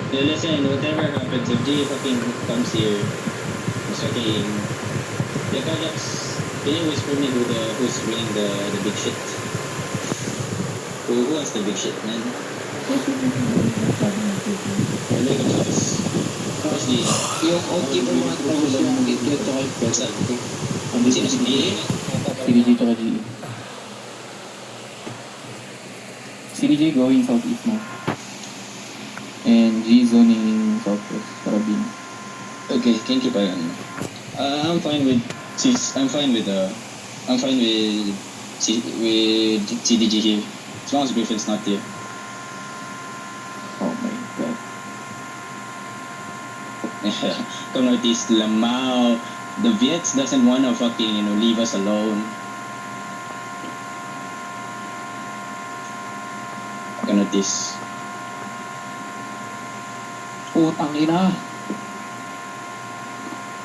Yeah, listen, whatever happens, if G fucking comes here, it's fucking... Yeah, Kajax, can you whisper me who's winning the big shit? Who has the big shit, man? Hello, Kajax. Where's G? Yung OT ko mga tapos yung idiot tsaka yung What's that? Andito Sino si G? CDJ tsaka GE. CDJ going southeast now. And G zoning southwest, Carabin. Okay, can you keep eye on me? I'm fine with... I'm fine with CDG here. As long as Griffin's not here. Oh my god. Come Northeast, Lamau. The Viets doesn't wanna fucking, leave us alone. Come Northeast. Putang ina!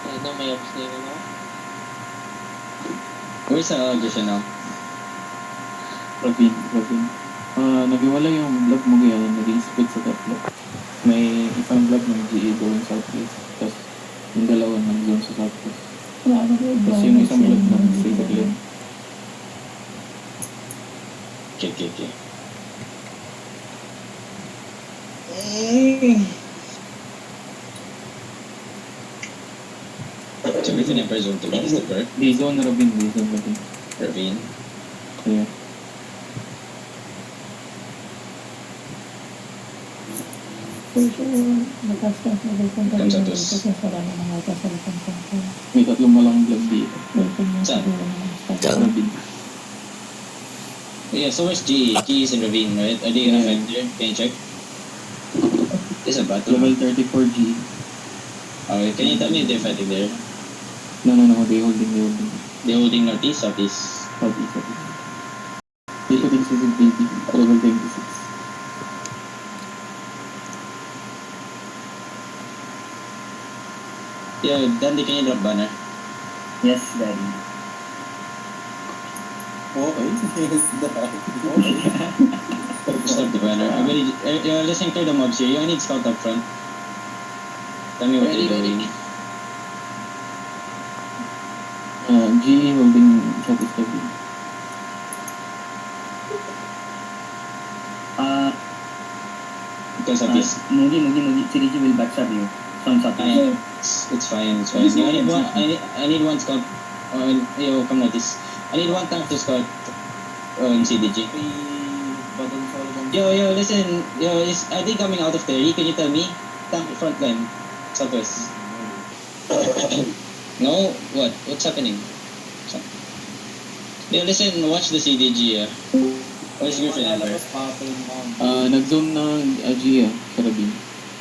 Ano, may ops na yun, no? Where's Griffin now? Rabin. Naghiwala yung vlog mo kaya naging split sa tatlo. May isang vlog ng GE going southwest. Tapos yung dalawa nag-zone sa southwest. Tapos yung isang vlog ng stay sa Glen. Okay. So Griffin Emperor Zone 2 is the bird. D-zone Rabin. Ravine. Kaya. Comes out us. May tatlong malaking vlog dito. Saan? Rabin. Yeah, so where's GE? GE is in Ravine, right? Are they gonna fight there? Can you check? There's a battle. Level 34 GE. Okay, can you tell me if they're fighting there? No, they holding. They're holding Northeast, Southeast. Southeast. Dito din si Baby. Level 26. Yeah, Dandy, can you drop banner? Yes, Daddy. Okay, yes, dahil. Just drop the banner. You're listening to the mobs here. You need scout up front. Tell me what they're doing. GE holding Southeast Rabin. Because of this. Mugi, CDG will backstab you from Southeast. It's fine. I need one scout. Yo, come notice. I need one tank to scout on CDG. Yo, listen. Are they coming out of there? Can you tell me? Tank front line. Southwest. No? What? What's happening? Yo, listen. Watch the CDG. Where's Griffin Emperor? Nag-zone na GE Carabin.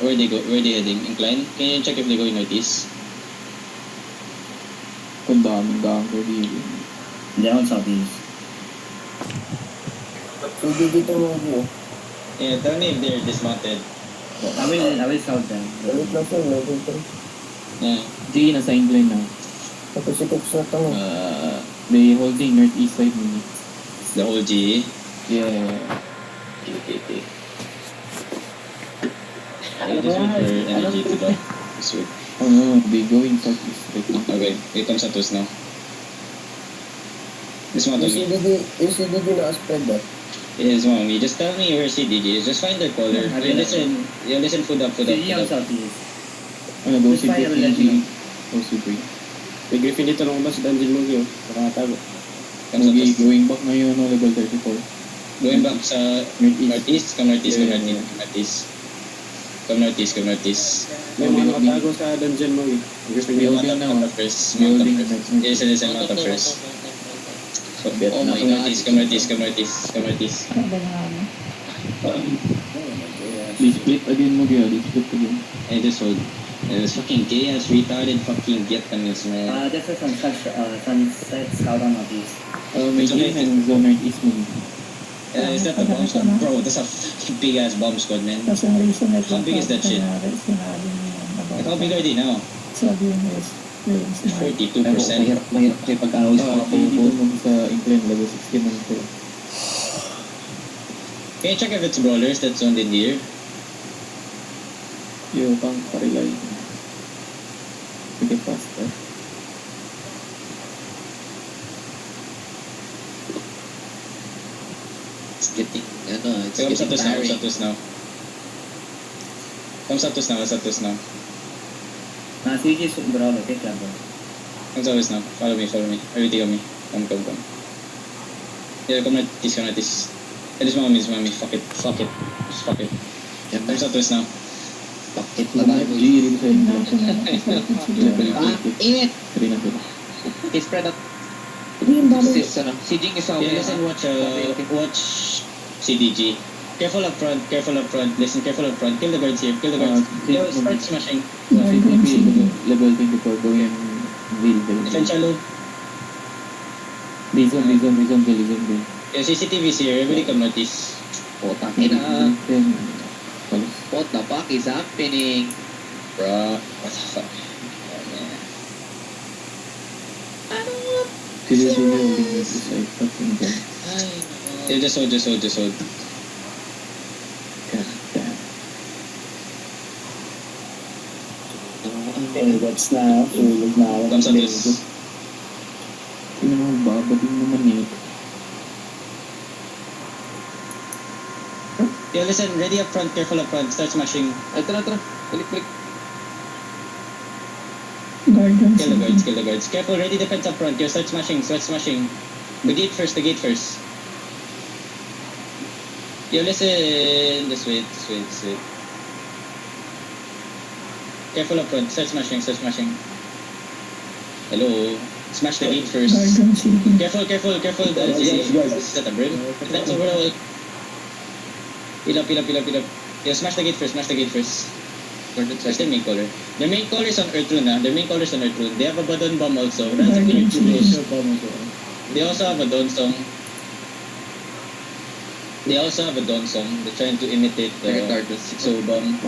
Where they go? Where they heading? Incline? Can you check if they go northeast? Kung daming ko dito. Hindi ako Southeast. Hindi dito mo mo. Yeah, tell me if they're dismounted. I will South them. Ulit lang siya, level 3. Yeah. GE nasa incline na. Tapos si Cox na tango. They holding northeast side mo. The whole GE. Yeah. Okay. I just wait for energy to drop. Sweet. Oh no, they going southeast right now. Okay, it comes at us now. This one, Yung CDD na-spread ba? yes, mommy. Just tell me where CDG is. Just find their caller. You listen, food up. CDG ang Southeast. Ano, go si Fire Griffin, ulit, GE. no? Go si Griffin. May Griffin dito lang ba si Dungeon Mugi, oh. Baka natago. Comes at Okay, us. going back ngayon, level 34. Going back sa Northeast. Come northeast. Yeah. Come northeast. May mga nakatago sa Dungeon Mugi. Griffin May dito. holding na, Mount oh. up first. May Mount holding up na. first. Listen, mount up first. So, bet Oh na. my god, come northeast. Please split again mo kaya, split again. And this hold. It's fucking gay ass retarded fucking Vietnamese, man. That's a sunset scout on Northeast. May It's okay. GE ng zone northeast mo. Is that the bomb squad? Bro, that's a fucking big ass bomb squad, man. Kasi ang reason na How big is that shit? Sinabi niya Like, how big are they now? Sabi niya is playing smart. 42%. Mahirap kayo pag-awis Dito mo sa incline, level 16 ng ito. Can you check if it's brawlers that's zoned in here? Yo, pang parilay. Sige, faster. It's getting, it's Come getting Satos now, tiring. Satos now. Come Satos now, Satos now. CG is Bravo, take club. Come Satos now. Follow me. Everything on me. Come. Yeah, come at this. It is mommy. Fuck it. Just fuck it. Yan Come na. Satos now. Bakit na tayo, boys? G rin sa inyo. Init! 3 na sila. I-spread out. Yung dami. Si Jing is Yeah, listen, watch CDG. Careful up front. Listen, careful up front. Kill the guards here. Yo, start smashing. CCTV level 24 going Defend shallow. Lizon. Yeah, CCTV is here. Everybody come notice. Potang ina. Palos. What the fuck is happening? Bruh, what the fuck? CCTV holding this side. Fucking gun. Ay, Yeah, just hold. God damn. What's na, ulog na ako. Come Satos. Sino naman babating naman eh. Yeah, listen, ready up front. Careful up front. Start smashing. Ay, tara. Balik. Guardian Kill the City. guards. Careful, ready defense up front. Yeah, start smashing. The gate first. Yeah, listen. Just wait. Careful up front. Start smashing. Hello. Smash the gate first. Guardian City. Careful. Is that a brim? That's overall. Peel up. Yeah, smash the gate first. That's their main caller. Their main caller is on Earthrune, They have a Badon bomb also. That's a Guardian pretty City. close. They also have a Dawn Song. They're trying to imitate the Regardless. 6-0 bomb.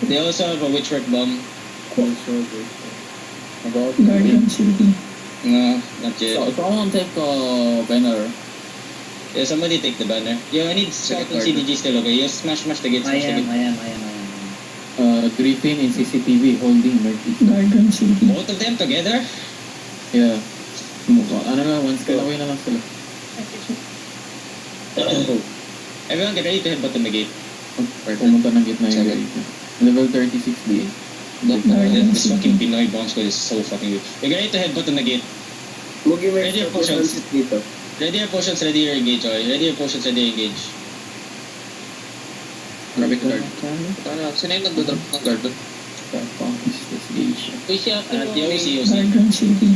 They also have a Witchwork bomb. Guardian City. No, not yet. someone take banner. Yeah, somebody take the banner. Yo, I need Scout and CDG still, okay? You smash the gate. I Smash the am. gate. Griffin and CCTV holding Northeast. Guardian City. Both of them together? Yeah. One skill away na lang sila. Everyone get ready to headbutt on the gate. Pumunta ng gitna yung Griffin. Level 36 DA. Guardian This fucking City. Pinoy bomb squad is so fucking good. You get ready to headbutt on the gate. Mugi may Ready your stop na potions. sunset dito. Ready your potions, ready your engage, okay? Ready your potions, ready your engage. Grabe ka guard. Sino yung nagdodrop ng guard doon? Investigation. Uy, siya. The OC. Guardian City.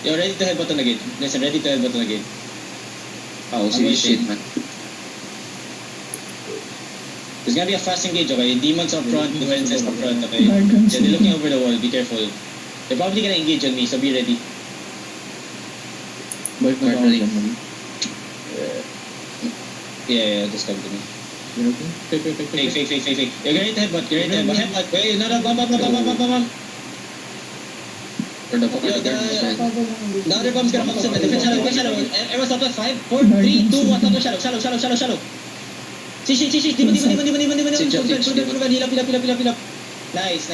You're ready to headbutt on the gate. Listen, ready to headbutt on the gate. Oh, I'm waiting. shit, man. There's gonna be a fast engage, okay? Demons up front, defenses up front, okay? Guardian Yeah, they're looking City. over the wall, be careful. They're probably gonna engage on me, so be ready. Balik na Guard ako ready. dyan muli. Yeah, just come to me. Fake. Fake. You're ready to headbutt, Headbutt. Wait, no, bum. Or the fuck Yo, are the guard? the other bomb's gonna come to defense shallow. Everyone's up at 5, 4, 3, 2, 1, shallow. Shish, demon. Heal up. Nice.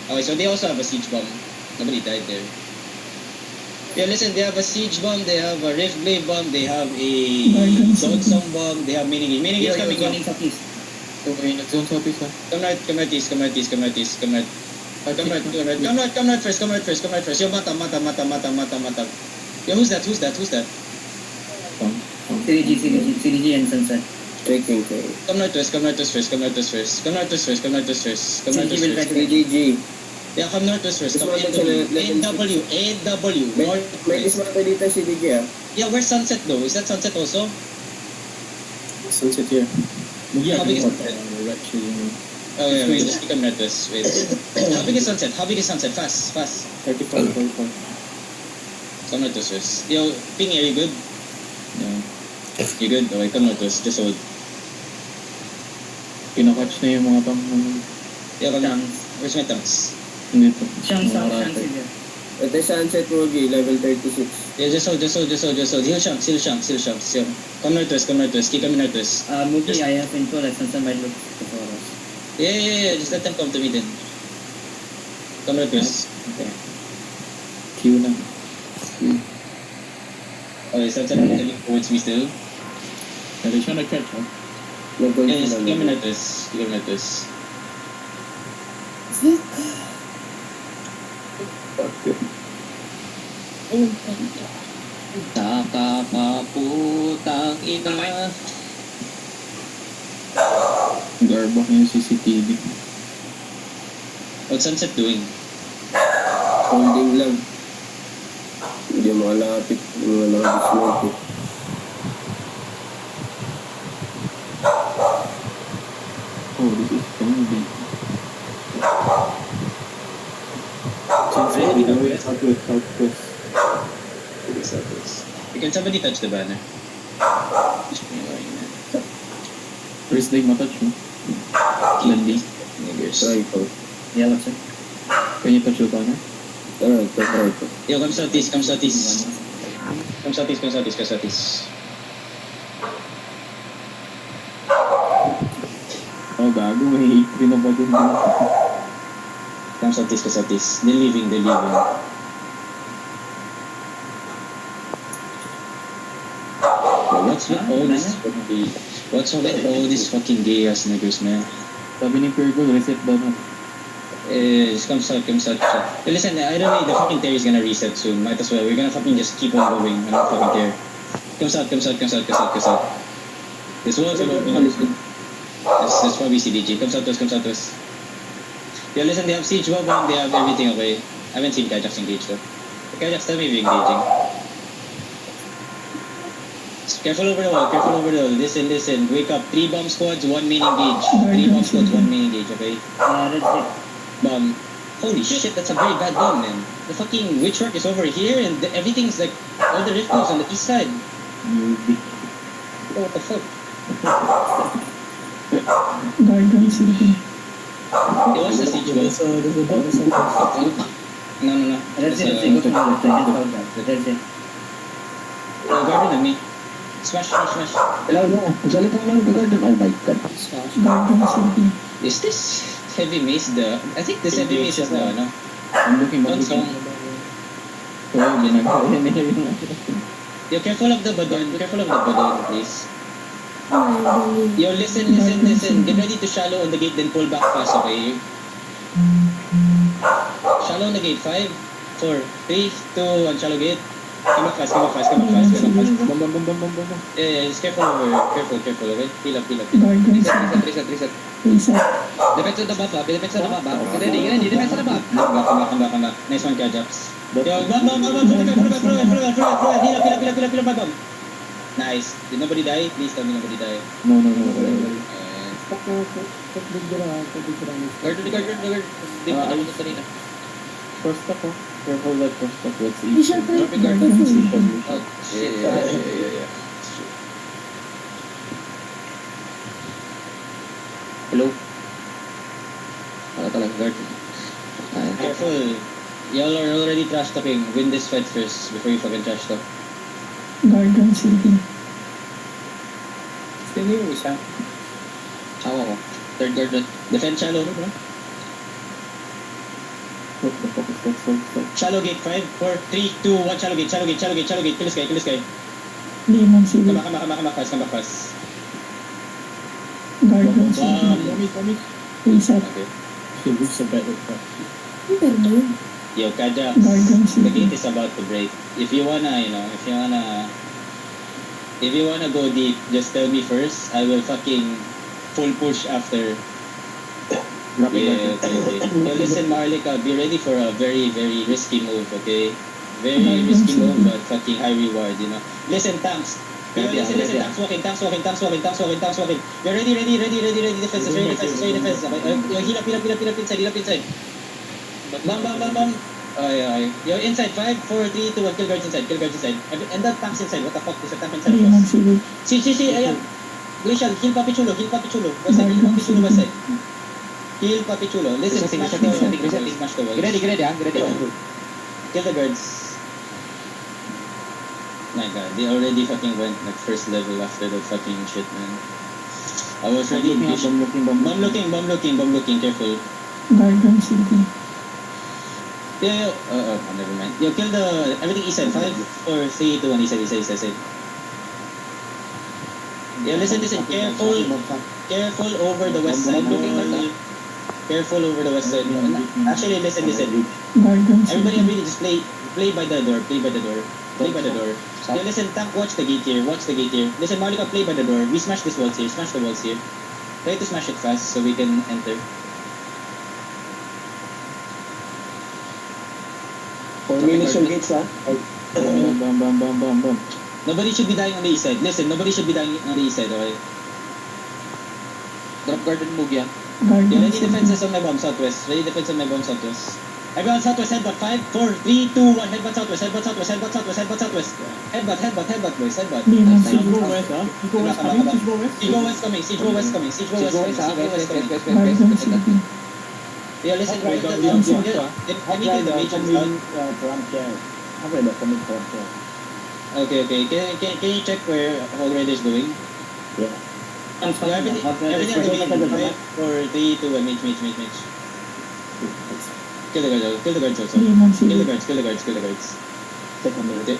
Okay, so they also have a siege bomb. Nobody died there. Yeah, listen, they have a siege bomb, they have a rift blade bomb, they have a zone song bomb, they have minigate. Minigate's coming in. Sa east. Okay, nag-zone sa office ha. Come right east. Come right first. Yo, mata. Yo, who's that? CDG and Sunset. Checking. Come right west first. CDG will right away. CGG. Yeah, come northwest first. Come Dismantle AW. May Northwest. dismantle dito CDG ah. Yeah, where's Sunset though? Is that Sunset also? Sunset here. How big is Sunset? We're actually Oh yeah, wait, just become northwest. Wait. How big is Sunset? Fast. 34. Come northwest first. Yo, Ping, are you good? Yeah. You good? Okay, come northwest. Just hold. Kinakatch na yung mga pang... Yeah, come Tanks. Where's my tanks? Hindi to. Siyang Mga South rate. Sunset. Ito sunset Mugi, level 36. Yeah, just hold. Heal chunks. Yeah. Come northwest. Keep coming northwest. Mugi, I have info like Sansan might look for us. Yeah. Just let them come to me then. Come northwest. Q na. Okay, Sansan coming towards me still. Pero siya nag-catch, oh. Nag-going Yeah, just sila. keep coming northwest. Nakakaputang ina. Garbak niya yung CCTV. What's Sunset doing? Holding lang. Hindi makalapit. Mga nakadismate. Oh, this is comedy. Sunset, southwest. Can somebody touch the banner? First day matouch mo. Landing. Try ko. Yeah, what's it? Can you touch the banner? Try ko. Yo, come southeast. Come southeast. Oh, gago. May 8-3 na ba dun? Come southeast. They're leaving. What's with all these fucking gay ass niggas, man? Sabi ni Pergol, reset daw na. Just come south. Hey, listen, either way, the fucking terror is gonna reset soon. Might as well. We're gonna fucking just keep on going. I don't fucking care. Come south. This wall's all open. That's probably CDG. Come southwest. Yo, listen, they have siege bomb, they have everything, okay? I haven't seen Kajax engage though. Kajax, tell me if you're engaging. Careful over the wall. Listen. Wake up. 3 bomb squads, 1 main engage. 3 bomb squads, 1 main engage, okay? Red Dead. Bomb. Holy shit, that's a very bad bomb, man. The fucking witchwork is over here and everything's like, all the rift moves on the east side. Newbie. What the fuck? Garden City. Hey, what's the siege bomb? No. Red That's, Dead, go to the Red Dead. Garden on me. Smash. Garden City. Is this heavy mace I think this heavy mace is the, ano? I'm looking. Don't song. Oh, ginagawa niya yung Yo, careful of the badon, please. Yo, listen. Get ready to shallow on the gate, then pull back fast, okay? Shallow on the gate, 5, 4, 3, 2, 1, shallow gate. Come back fast. Bam. Yeah, just careful, okay? Peel up. Garden City. Reset. Reset. Defense on the baba. Get ready. Defense on the baba. Come back. Nice one, Kajax. Yo, bomb. Heal up, bomb. Nice. Did nobody die? Please tell me nobody died. No. Guard. Di ba ako sa kanina? First up, oh. Careful that first up. Let's eat. Garden City. Oh, shit. Yeah. Hello? Wala talagang guard. Careful. Y'all are already trash talking. Win this fight first before you fucking trash talk. Garden City. Sino yung isa? Ako ko. Third guard doon. Defend shallow. What the fuck is that? Stop. Shallow gate, 5, 4, 3, 2, 1, shallow gate. Kill this guy. Lemon City. Come back fast. Garden City. Reset. Okay. Silver sa better pa. Yo, Kajax, Garden the City. gate is about to break. If you wanna go deep, just tell me first. I will fucking full push after. Yeah, okay. Yo, listen, Marlika, be ready for a very, very risky move, okay? Very risky move, but fucking high reward, you know? Listen, tanks. Yo, listen, tanks walking. You're ready, defense, ready, defense. Okay, yo, heal up inside. Bam. Ay. Yo, inside, 5, 4, 3, 2, 1, kill guards inside. And that tank's inside, what the fuck? There's a tank inside of Lemon us. City. See, ayan. Glacial, heal Papi Chulo. West side. Heal Papi Chulo. Listen, smash the wall. Get ready. Kill the guards. My god, they already fucking went like first level after that fucking shit, man. I was ready to push. Bomb looking, careful. Garden City. Yeah, never mind. Yo, kill the, everything east side, 5, 4, 3, 2, 1, east side. Yeah, listen, careful over the west side. Careful over the west side. Actually, listen. Garden Everybody, City. just play by the door. Yeah, listen, tank, watch the gate here. Listen, Marlica, play by the door. We smash the walls here. Try to smash it fast so we can enter. Formation gates, ha? Bam. Nobody should be dying on the east side. Listen, nobody should be dying on the east side, okay? Drop garden move yan. Yeah, Garden ready City. defenses on my bomb southwest. Everyone southwest, headbutt. 5, 4, 3, 2, 1. Headbutt southwest. Headbutt, boys. Headbutt. Demon Nice. City. Go west, ha? Go west coming, go west. Siege west coming. Garden City. Yeah, listen, Okay, let yeah. me kill the mages out. Okay. Can you check where Hog Rider is going? Everything on the main. 5, 4, 3, 2, 1. Mage. Kill the guards also. Demon Kill the City. guards. Okay.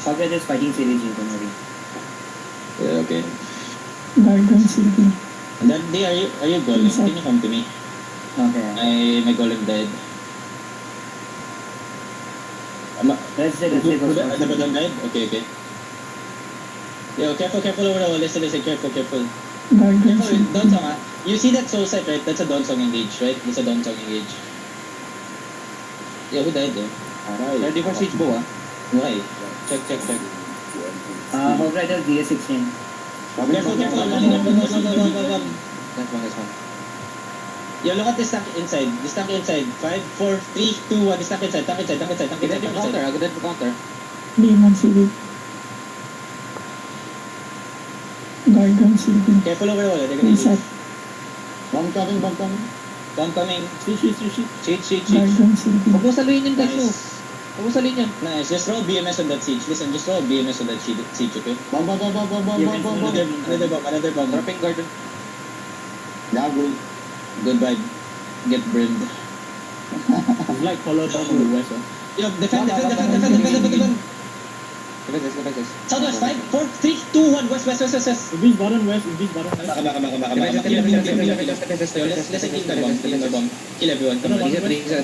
Hogwarts is fighting Siriji, don't worry. Yeah, okay. Garden City. And that day, are you golem? Can you come to me? Okay. My golem died. Let's say The first. golem died? Okay. Yo, careful over the wall. Listen, careful. Garden City. Donsong, ah. You see that soul sight, right? That's a Donsong engage, right? Yeah, who died though? Ready for siege bow, ah. Why? Check. Hogwarts DS16. Careful. Go. Nice one. Yeah, look at this tank inside. 5, 4, 3, 2, 1. This tank inside. Ready for counter. Demon City. Garden City. Careful over the wall. They're gonna Reset. use. Bomb coming. Bomb coming. Siege. Siege. Garden City. Huwag mo saluhin yung guys mo. Nice. Huwag mo saluhin yan. Nice. Just roll BMS on that siege. Listen, just roll BMS on that siege, okay? Bomb. Another bomb. Dropping garden. Gago. Good vibe. Get brimmed. It's like color bomb on the west, ha? Yo, defend. Guys. Southwest, 5, 4, 3, 2, 1. West. If this bottom west. Baka. Let's kill the bomb. Kill everyone. Come on. Reset.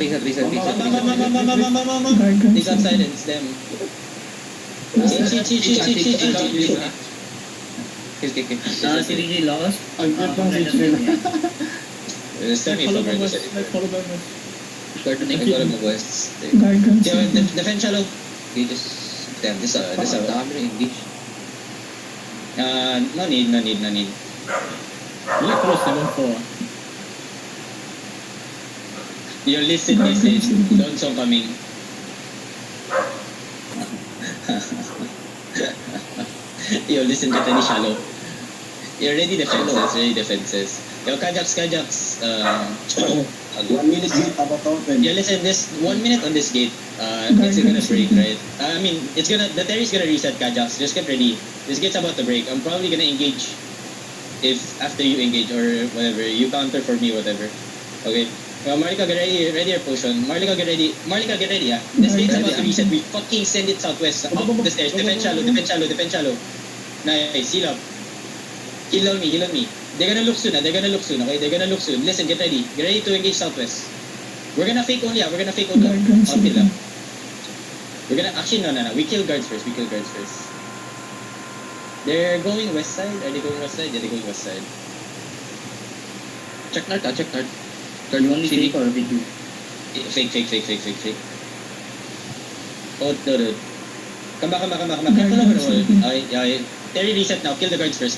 Garden They got City. silence them. Siege. Kill. Siriji lost. Semi Follow from them right. west. Garden Garden west. Garden Yeah, City. defend shallow. Engages. Damn, this Dami na engage. no need. Like close 7-4. You listen, Donsong coming. Yo, listen to Tani Shallow. You're ready defenses. Yo, Kajaks, 1 minute gate, yeah, listen, this 1 minute on this gate, it's gonna break, right? I mean, the Terry's gonna reset Kajaks, just get ready. This gate's about to break. I'm probably gonna engage if after you engage or whatever, you counter for me, whatever. Okay? Marlica, get ready your potion. Marlica, get ready, yeah. This gate's about to reset, we fucking send it southwest, up the stairs, defend shallow. Nice, heal up. Heal on me. They're gonna look soon, okay? They're gonna look soon. Listen, get ready to engage southwest. We're gonna fake only. Garden Okay City. lang. We're gonna, actually, no. We kill guards first. They're going west side. Are they going west side? Yeah, they're going west side. Check north. You only fake or we do? Fake. Oh, no. Come back. Careful over the wall. Okay. Terry, reset now. Kill the guards first.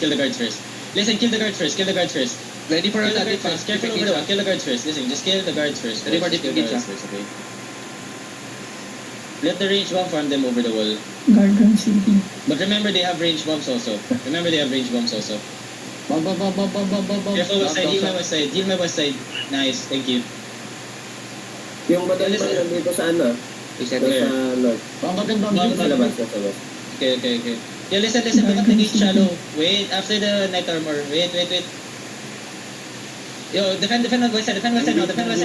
Listen, kill the guards first. Ready for Kill the attack. guards first. Careful over the wall. Kill the guards first. Listen, just kill the guards first. Ready for Just kill the defense, guards first, okay? Let the range bomb farm them over the wall. Garden City. But remember, they have range bombs also. Bomb. Careful west side. Heal my west side. Nice, thank you. Yung badal Listen. dito sa ano? Reset Where? sa north. Sa labas, sa labas. Okay. Yeah, listen, look at the gate shallow. Wait, after the night armor. Wait. Yo, defend on west side now. Defend west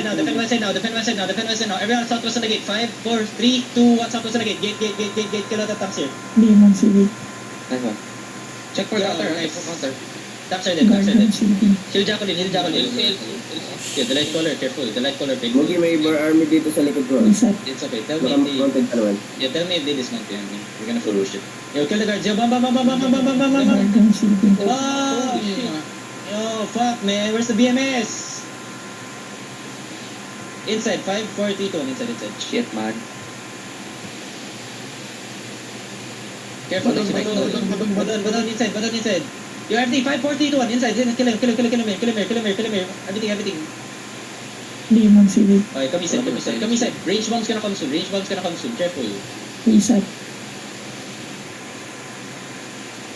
side now. Everyone southwest on the gate. 5, 4, 3, 2, 1, southwest on the gate. Gate. Kill out the tanks here. Demon City. Nice one. Check for Yeah, counter. nice. Check for counter. Tanks are dead. Garden City. Kill Jacqueline. Yeah, the light collar, careful. The light collar, take Mugi, may bar army dito sa likod ko. Reset. It's okay. Tell me if they... Naka-mounted ka naman. Yeah, tell me if they dismount behind me. We're gonna full shit. Yo, kill the guards. Yo, bam. Garden City. Oh, yo, fuck, man. Where's the BMS? Inside. 5, 4, 3, 2, 1. Inside. Shit, man. Careful. Badon inside. Yo, everything. 5, 4, 3, 2, 1. Inside. Kill him. Here. Everything. Demon City. Okay, come inside. Range bomb's gonna come soon. Careful. Reset.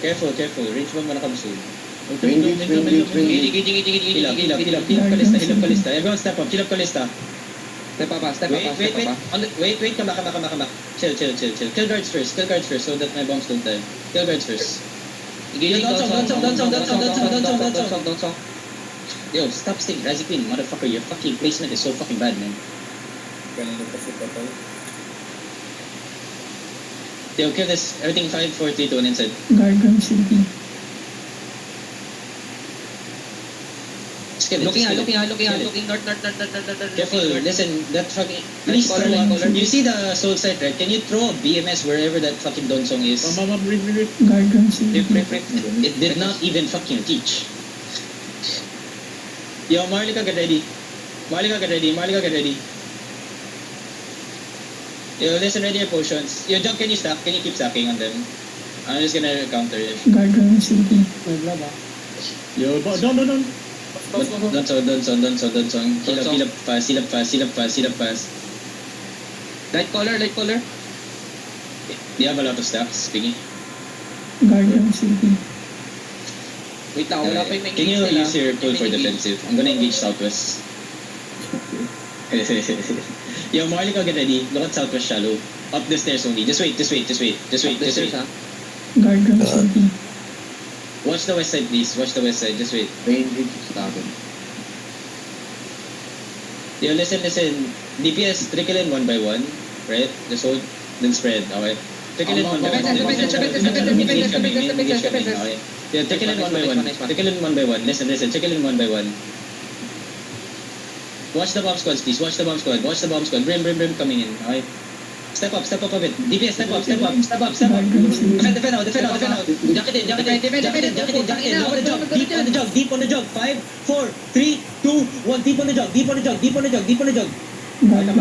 Range bomb gonna come soon. Ring gauge. Heal up, Kalista. Everyone step up, heal up, Kalista. Step up. Wait, come back. Chill. Kill guards first, so that my bombs don't die. Kill guards first. Don't song. Yo, stop staying Razzie Queen, motherfucker. Your fucking placement is so fucking bad, man. Yo, kill this. Everything 5, 4, 3, 2, 1 inside. Garden City. Just kill it. Looking north. Careful, listen, that fucking... Please throw up. You see the soul sight, right? Can you throw a BMS wherever that fucking Donsong is? Garden City. It did not even fucking teach. Yo, Marlika, get ready. Marlika, get ready. Yo, listen, ready your potions. Yo, Junk, can you stack? Can you keep stacking on them? I'm just gonna counter it. Garden City. Yo, don't. Don't. Heal up fast. Light color. Do you have a lot of stacks, Piggy? Garden City. Wait lang, wala pa yung Can you use your tool for defensive? I'm gonna engage southwest. Yo, Marlika, get ready. Look at southwest shallow. Up the stairs only. Just wait. ha? Garden City. Watch the west side, please. Just wait. Range stabbing. Yo, listen. DPS, trickle in 1 by 1. Right? Just hold, then spread. Okay. Trickle in 1 by 1. Engage coming. Okay. Yeah, trickle in 1 by 1. Listen. Trickle in 1 by 1. Watch the bomb squads, please. Watch the bomb squad. Brim coming in. Okay. Step up a bit. DPS, step up. Defend out. Jack it in. Deep on the jog. 5, 4, 3, 2, 1. Deep on the jog. Garden